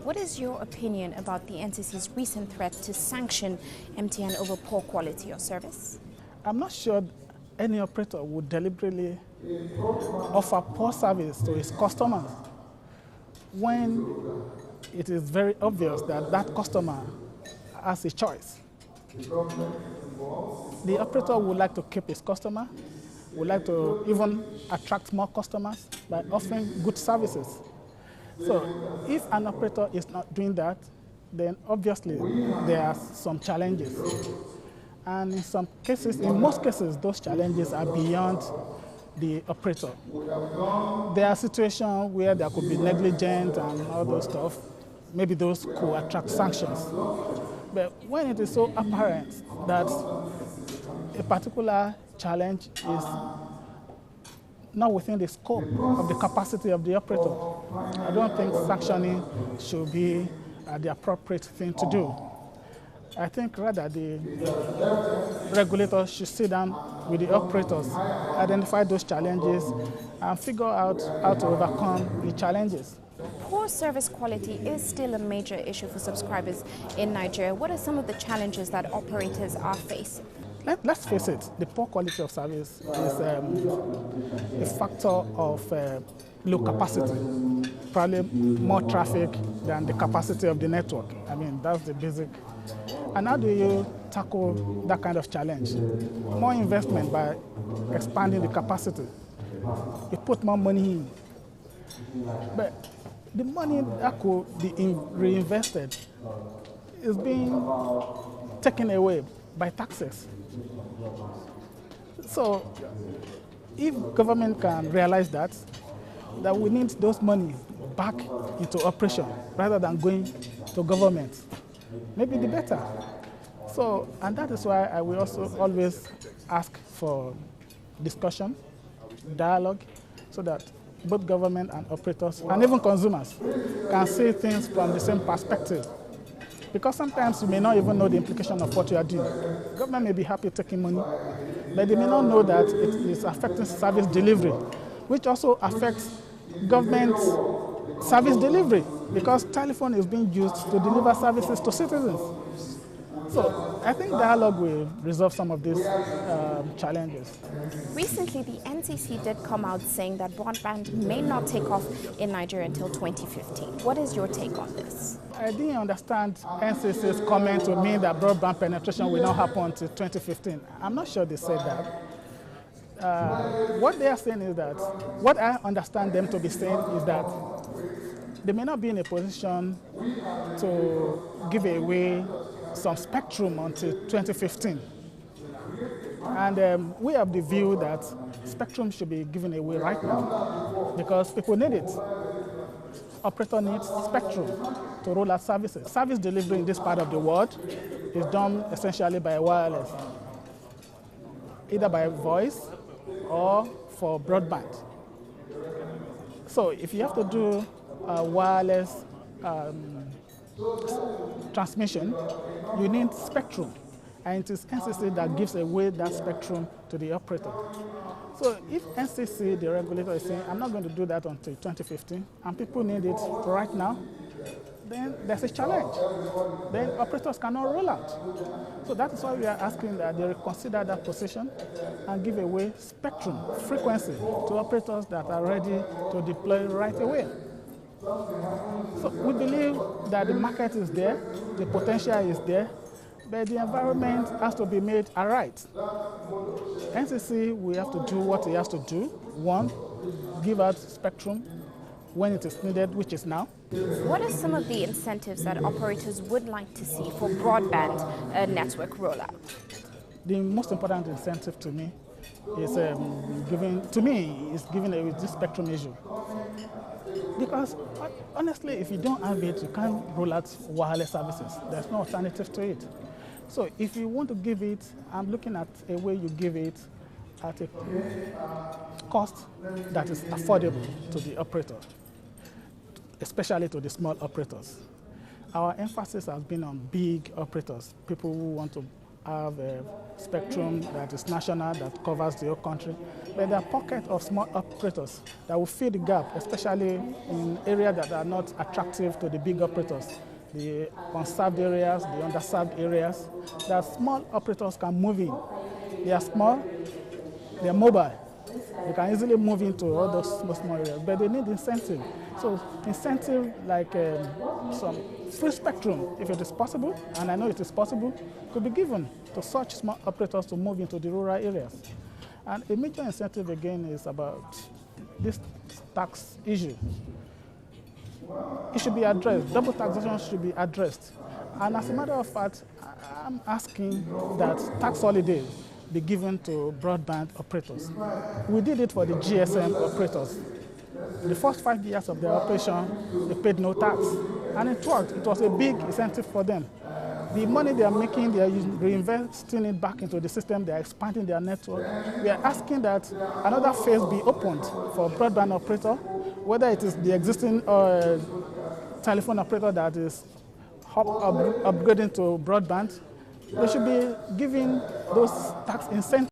What is your opinion about the NCC's recent threat to sanction MTN over poor quality of service? I'm not sure any operator would deliberately offer poor service to its customers when it is very obvious that that customer has a choice. The operator would like to keep his customer, would like to even attract more customers by offering good services. So if an operator is not doing that, then obviously there are some challenges. And in some cases, in most cases, those challenges are beyond the operator. There are situations where there could be negligence and all those stuff. Maybe those could attract sanctions. But when it is so apparent that a particular challenge is not within the scope of the capacity of the operator, I don't think sanctioning should be the appropriate thing to do. I think rather the regulator should sit down with the operators, identify those challenges, and figure out how to overcome the challenges. Poor service quality is still a major issue for subscribers in Nigeria. What are some of the challenges that operators are facing? Let's face it, the poor quality of service is a factor of low capacity, probably more traffic than the capacity of the network. I mean, that's the basic. And how do you tackle that kind of challenge? More investment by expanding the capacity. You put more money in. But the money that could be reinvested is being taken away by taxes. So if government can realize that we need those money back into operation rather than going to government, maybe the better. So, and that is why I will also always ask for discussion, dialogue, so that both government and operators and even consumers can see things from the same perspective. Because sometimes you may not even know the implication of what you are doing. Government may be happy taking money, but they may not know that it is affecting service delivery, which also affects government service delivery, because telephone is being used to deliver services to citizens. So I think dialogue will resolve some of these challenges. Recently, the NCC did come out saying that broadband may not take off in Nigeria until 2015. What is your take on this? I didn't understand NCC's comment to mean that broadband penetration will not happen until 2015. I'm not sure they said that. What they are saying is that, what I understand them to be saying is that they may not be in a position to give away some spectrum until 2015. And we have the view that spectrum should be given away right now because people need it. Operator needs spectrum to roll out services. Service delivery in this part of the world is done essentially by wireless, either by voice or for broadband. So if you have to do wireless transmission, you need spectrum, and it is NCC that gives away that spectrum to the operator. So if NCC, the regulator, is saying, I'm not going to do that until 2015, and people need it right now, then there's a challenge. Then operators cannot roll out. So that is why we are asking that they reconsider that position and give away spectrum, frequency, to operators that are ready to deploy right away. So we believe that the market is there, the potential is there, but the environment has to be made aright. NCC will have to do what it has to do. One, give out spectrum when it is needed, which is now. What are some of the incentives that operators would like to see for broadband network rollout? The most important incentive to me is giving away this spectrum issue. Because honestly, if you don't have it, you can't roll out wireless services. There's no alternative to it. So if you want to give it, I'm looking at a way you give it at a cost that is affordable to the operator, especially to the small operators. Our emphasis has been on big operators, people who want to have a spectrum that is national, that covers the whole country. But there are pockets of small operators that will fill the gap, especially in areas that are not attractive to the big operators, the unserved areas, the underserved areas, that small operators can move in. They are small, they are mobile. They can easily move into all those small areas, but they need incentive. So incentive like some free spectrum, if it is possible, and I know it is possible, could be given to such small operators to move into the rural areas. And a major incentive again is about this tax issue. It should be addressed. Double taxation should be addressed. And as a matter of fact, I'm asking that tax holidays be given to broadband operators. We did it for the GSM operators. The first 5 years of their operation, they paid no tax. And it worked. It was a big incentive for them. The money they are making, they are reinvesting it back into the system. They are expanding their network. We are asking that another phase be opened for broadband operator, whether it is the existing telephone operator that is upgrading to broadband. They should be giving those tax incentives